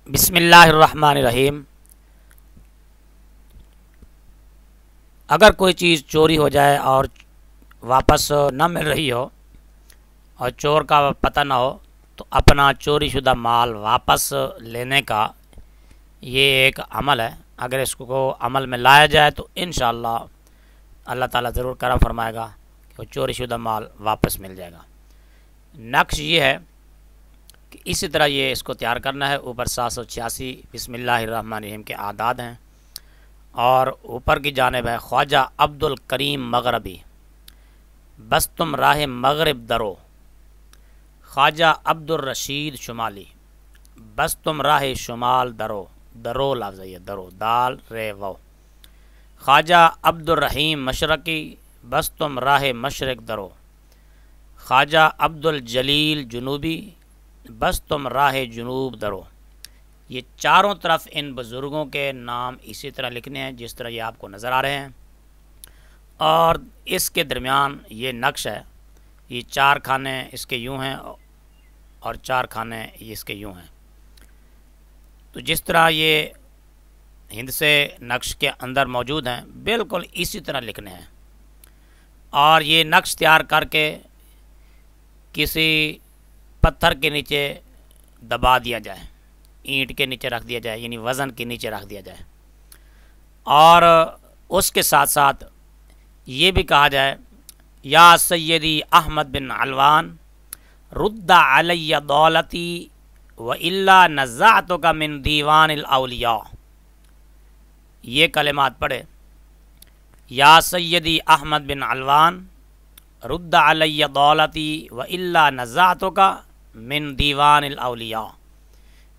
بسم اللہ الرحمن الرحیم۔ اگر کوئی چیز چوری ہو جائے اور واپس نہ مل رہی ہو اور چور کا پتہ نہ ہو تو اپنا چوری شدہ مال واپس لینے کا یہ ایک عمل ہے۔ اگر اس کو عمل میں لایا جائے تو انشاءاللہ اللہ تعالیٰ ضرور کرم فرمائے گا کہ وہ چوری شدہ مال واپس مل جائے گا۔ نقش یہ ہے کہ اسی طرح یہ اس کو تیار کرنا ہے۔ اوپر 786 بسم اللہ الرحمن الرحیم کے اعداد ہیں اور اوپر کی جانب ہے خواجہ عبد الکریم مغربی، بس تم راہ مغرب درو، خواجہ عبد الرشید شمالی، بس تم راہ شمال درو، درو لفظ ہے، درو دال رے و، خواجہ عبد الرحیم مشرقی، بس تم راہ مشرق درو، خواجہ عبد الجلیل جنوبی، بس تم راہ جنوب درو۔ یہ چاروں طرف ان بزرگوں کے نام اسی طرح لکھنے ہیں جس طرح یہ آپ کو نظر آ رہے ہیں، اور اس کے درمیان یہ نقش ہے۔ یہ 4 کھانے اس کے یوں ہیں اور 4 کھانے اس کے یوں ہیں۔ تو جس طرح یہ ہند سے نقش کے اندر موجود ہیں بالکل اسی طرح لکھنے ہیں، اور یہ نقش تیار کر کے کسی پتھر کے نیچے دبا دیا جائے، اینٹ کے نیچے رکھ دیا جائے، یعنی وزن کے نیچے رکھ دیا جائے، اور اس کے ساتھ ساتھ یہ بھی کہا جائے یا سیدی احمد بن علوان رد علی دولتی و الا نزعتک من دیوان الاولیاء۔ یہ کلمات پڑھے، یا سیدی احمد بن علوان رد علی دولتی و الا نزعتک من دیوان الاولیاء۔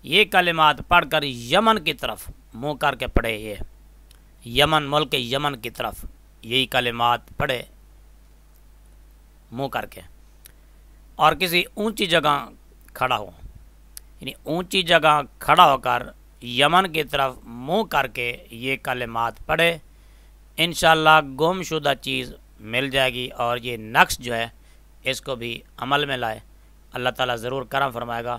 یہ کلمات پڑھ کر یمن کی طرف منہ کر کے پڑھے، یہ یمن ملک یمن کی طرف یہی کلمات پڑھے منہ کر کے، اور کسی اونچی جگہ کھڑا ہو، یعنی اونچی جگہ کھڑا ہو کر یمن کی طرف منہ کر کے یہ کلمات پڑھے، انشاءاللہ گم شدہ چیز مل جائے گی۔ اور یہ نقش جو ہے اس کو بھی عمل میں لائے، اللہ تعالیٰ ضرور کرم فرمائے گا،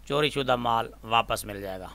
چوری شدہ مال واپس مل جائے گا۔